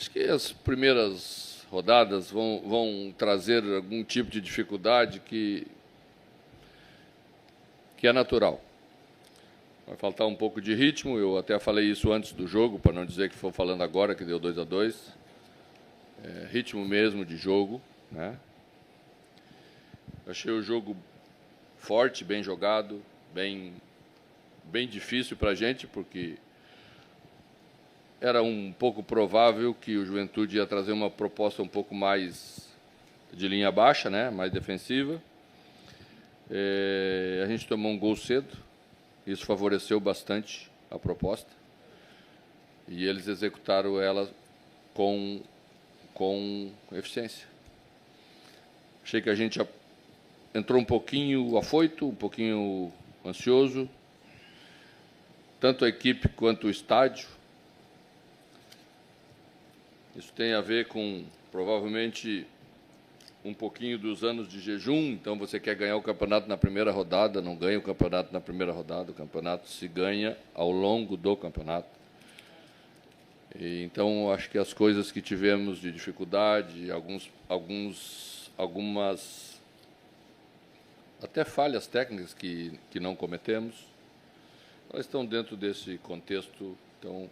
Acho que as primeiras rodadas vão trazer algum tipo de dificuldade que é natural. Vai faltar um pouco de ritmo, eu até falei isso antes do jogo, para não dizer que estou falando agora, que deu 2-2. Ritmo mesmo de jogo, né? Achei o jogo forte, bem jogado, bem difícil para a gente, porque era um pouco provável que o Juventude ia trazer uma proposta um pouco mais de linha baixa, né? Mais defensiva. A gente tomou um gol cedo, isso favoreceu bastante a proposta, e eles executaram ela com eficiência. Achei que a gente entrou um pouquinho afoito, um pouquinho ansioso, tanto a equipe quanto o estádio. Isso tem a ver com, provavelmente, um pouquinho dos anos de jejum. Então, você quer ganhar o campeonato na primeira rodada, não ganha o campeonato na primeira rodada, o campeonato se ganha ao longo do campeonato. Então, acho que as coisas que tivemos de dificuldade, algumas até falhas técnicas que não cometemos, elas estão dentro desse contexto. Então,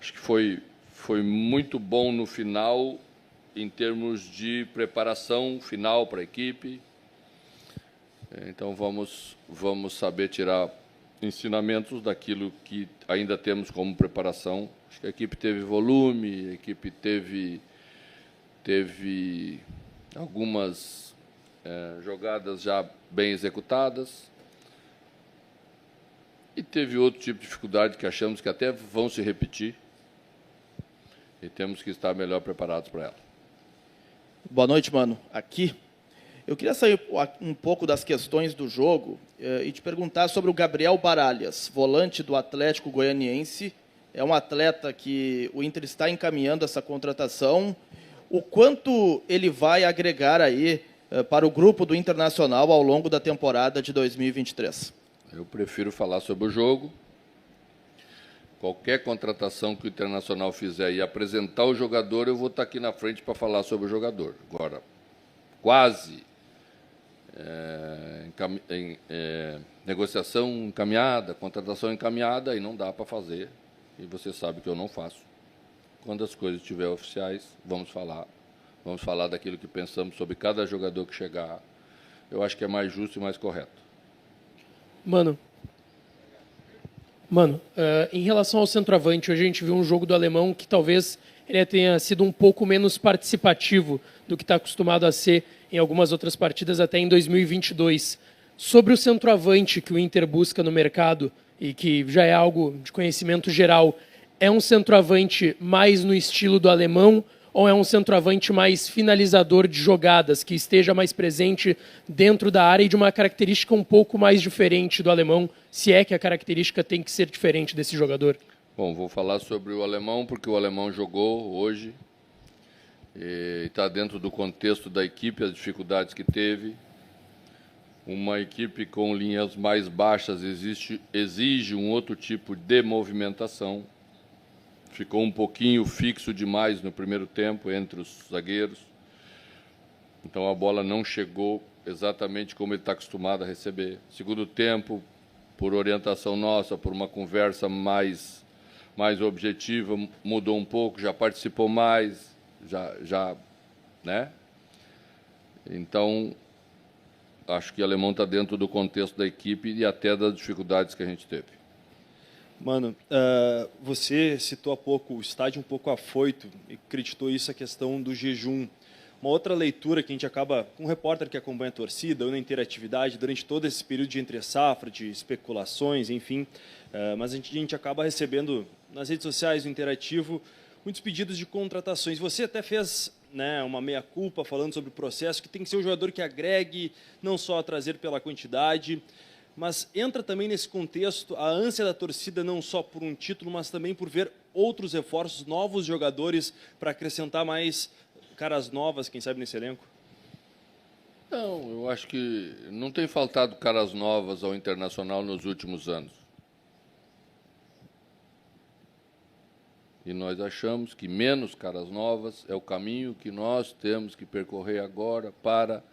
acho que foi muito bom no final, em termos de preparação final para a equipe. Então, vamos saber tirar ensinamentos daquilo que ainda temos como preparação. Acho que a equipe teve volume, a equipe teve algumas jogadas já bem executadas, e teve outro tipo de dificuldade que achamos que até vão se repetir, e temos que estar melhor preparados para ela. Boa noite, mano. Aqui, eu queria sair um pouco das questões do jogo e te perguntar sobre o Gabriel Baralhas, volante do Atlético Goianiense. É um atleta que o Inter está encaminhando essa contratação. O quanto ele vai agregar aí para o grupo do Internacional ao longo da temporada de 2023? Eu prefiro falar sobre o jogo. Qualquer contratação que o Internacional fizer e apresentar o jogador, eu vou estar aqui na frente para falar sobre o jogador. Agora, quase negociação encaminhada, contratação encaminhada, aí não dá para fazer, e você sabe que eu não faço. Quando as coisas estiverem oficiais, vamos falar daquilo que pensamos sobre cada jogador que chegar. Eu acho que é mais justo e mais correto. Mano, em relação ao centroavante, hoje a gente viu um jogo do alemão que talvez ele tenha sido um pouco menos participativo do que está acostumado a ser em algumas outras partidas até em 2022. Sobre o centroavante que o Inter busca no mercado e que já é algo de conhecimento geral, é um centroavante mais no estilo do alemão ou é um centroavante mais finalizador de jogadas, que esteja mais presente dentro da área e de uma característica um pouco mais diferente do alemão, se é que a característica tem que ser diferente desse jogador? Bom, vou falar sobre o alemão, porque o alemão jogou hoje e está dentro do contexto da equipe, as dificuldades que teve. Uma equipe com linhas mais baixas exige um outro tipo de movimentação. Ficou um pouquinho fixo demais no primeiro tempo entre os zagueiros. Então, a bola não chegou exatamente como ele está acostumado a receber. Segundo tempo, por orientação nossa, por uma conversa mais objetiva, mudou um pouco, já participou mais, né? Então, acho que o alemão está dentro do contexto da equipe e até das dificuldades que a gente teve. Mano, você citou há pouco o estádio um pouco afoito e acreditou isso, a questão do jejum. Uma outra leitura que a gente acaba, um repórter que acompanha a torcida, ou na interatividade, durante todo esse período de entre-safra, de especulações, enfim, mas a gente acaba recebendo nas redes sociais, no interativo, muitos pedidos de contratações. Você até fez, né, uma meia-culpa falando sobre o processo, que tem que ser um jogador que agregue, não só a trazer pela quantidade, mas entra também nesse contexto a ânsia da torcida não só por um título, mas também por ver outros reforços, novos jogadores, para acrescentar mais caras novas, quem sabe, nesse elenco? Não, eu acho que não tem faltado caras novas ao Internacional nos últimos anos. E nós achamos que menos caras novas é o caminho que nós temos que percorrer agora para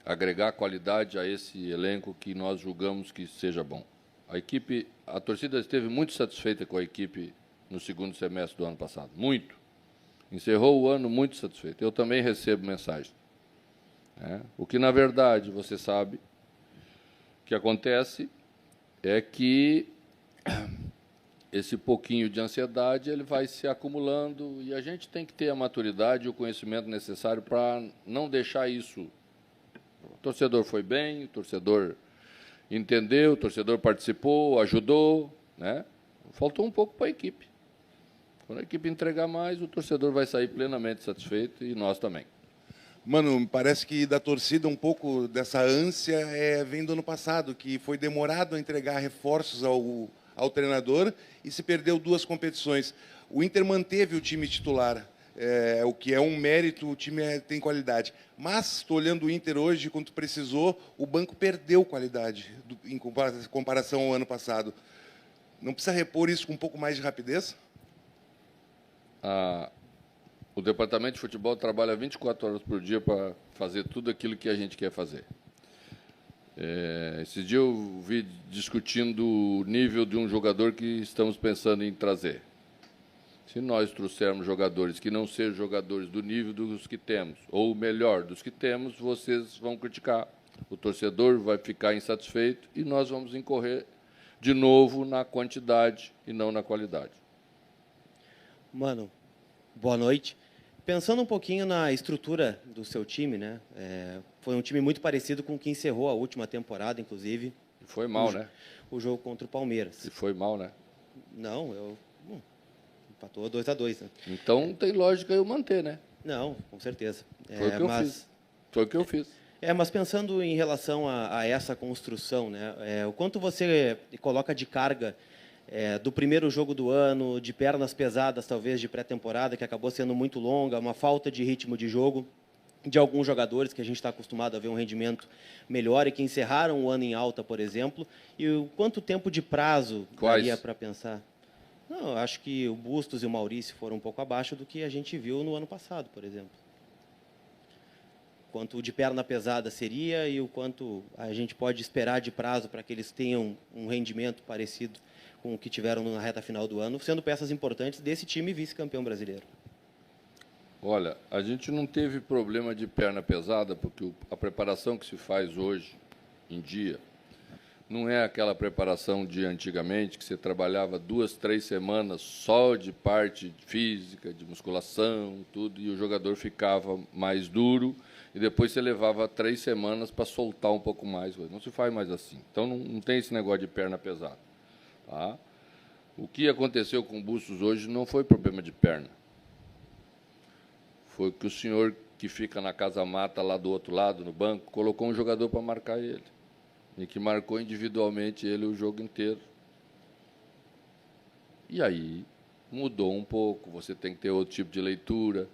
agregar qualidade a esse elenco que nós julgamos que seja bom. A torcida esteve muito satisfeita com a equipe no segundo semestre do ano passado, muito. Encerrou o ano muito satisfeito. Eu também recebo mensagem. O que, na verdade, você sabe que acontece é que esse pouquinho de ansiedade ele vai se acumulando e a gente tem que ter a maturidade e o conhecimento necessário para não deixar isso. O torcedor foi bem, o torcedor entendeu, o torcedor participou, ajudou, né? Faltou um pouco para a equipe. Quando a equipe entregar mais, o torcedor vai sair plenamente satisfeito e nós também. Mano, me parece que da torcida um pouco dessa ânsia vem do ano passado, que foi demorado a entregar reforços ao treinador e se perdeu 2 competições. O Inter manteve o time titular, o que é um mérito, o time tem qualidade. Mas, estou olhando o Inter hoje, quando precisou, o banco perdeu qualidade em comparação ao ano passado. Não precisa repor isso com um pouco mais de rapidez? O departamento de futebol trabalha 24 horas por dia para fazer tudo aquilo que a gente quer fazer. Esse dia eu vi discutindo o nível de um jogador que estamos pensando em trazer. Se nós trouxermos jogadores que não sejam jogadores do nível dos que temos, ou melhor, dos que temos, vocês vão criticar. O torcedor vai ficar insatisfeito e nós vamos incorrer de novo na quantidade e não na qualidade. Mano, boa noite. Pensando um pouquinho na estrutura do seu time, né? Foi um time muito parecido com o que encerrou a última temporada, inclusive. E foi mal, né? O jogo contra o Palmeiras. E foi mal, né? Não, empatou 2-2, né? Então tem lógica eu manter, né? Não, com certeza. Foi o que eu fiz. Foi o que eu fiz. Mas pensando em relação a essa construção, né? O quanto você coloca de carga do primeiro jogo do ano, de pernas pesadas, talvez, de pré-temporada, que acabou sendo muito longa, uma falta de ritmo de jogo de alguns jogadores que a gente está acostumado a ver um rendimento melhor e que encerraram o ano em alta, por exemplo, e o quanto tempo de prazo daria para pensar? Não, eu acho que o Bustos e o Maurício foram um pouco abaixo do que a gente viu no ano passado, por exemplo. Quanto de perna pesada seria e o quanto a gente pode esperar de prazo para que eles tenham um rendimento parecido com o que tiveram na reta final do ano, sendo peças importantes desse time vice-campeão brasileiro. Olha, a gente não teve problema de perna pesada, porque a preparação que se faz hoje em dia não é aquela preparação de antigamente, que você trabalhava 2, 3 semanas só de parte física, de musculação, tudo, e o jogador ficava mais duro, e depois você levava 3 semanas para soltar um pouco mais. Não se faz mais assim. Então, não tem esse negócio de perna pesada. Tá? O que aconteceu com o Bustos hoje não foi problema de perna. Foi que o senhor que fica na casa-mata, lá do outro lado, no banco, colocou um jogador para marcar ele. E que marcou individualmente ele o jogo inteiro. E aí mudou um pouco, você tem que ter outro tipo de leitura,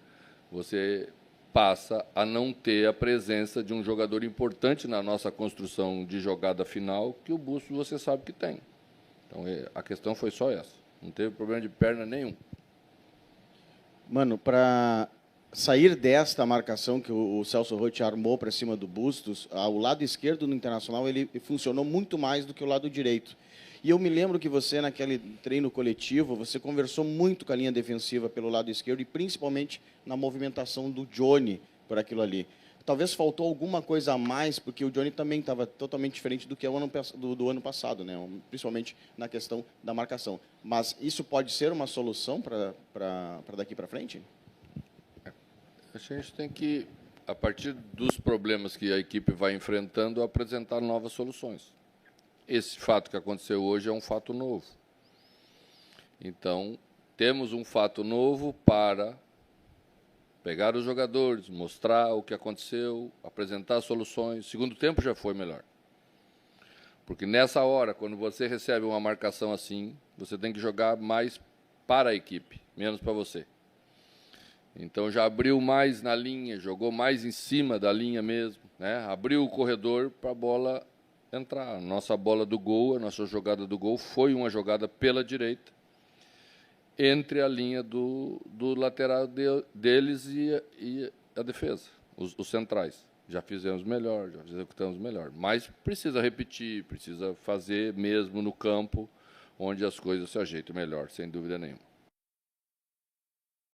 você passa a não ter a presença de um jogador importante na nossa construção de jogada final, que o Bustos você sabe que tem. Então, a questão foi só essa. Não teve problema de perna nenhum. Mano, para sair desta marcação que o Celso Roth armou para cima do Bustos, o lado esquerdo do Internacional ele funcionou muito mais do que o lado direito. E eu me lembro que você, naquele treino coletivo, você conversou muito com a linha defensiva pelo lado esquerdo e principalmente na movimentação do Johnny por aquilo ali. Talvez faltou alguma coisa a mais, porque o Johnny também estava totalmente diferente do que o do ano passado, né? Principalmente na questão da marcação. Mas isso pode ser uma solução para daqui para frente? A gente tem que, a partir dos problemas que a equipe vai enfrentando, apresentar novas soluções. Esse fato que aconteceu hoje é um fato novo. Então, temos um fato novo para pegar os jogadores, mostrar o que aconteceu, apresentar soluções. O segundo tempo já foi melhor. Porque nessa hora, quando você recebe uma marcação assim, você tem que jogar mais para a equipe, menos para você. Então já abriu mais na linha, jogou mais em cima da linha mesmo, né? Abriu o corredor para a bola entrar. A nossa bola do gol, a nossa jogada do gol foi uma jogada pela direita. entre a linha do lateral deles e a defesa, os centrais. Já fizemos melhor, já executamos melhor. Mas precisa repetir, precisa fazer mesmo no campo, onde as coisas se ajeitam melhor, sem dúvida nenhuma.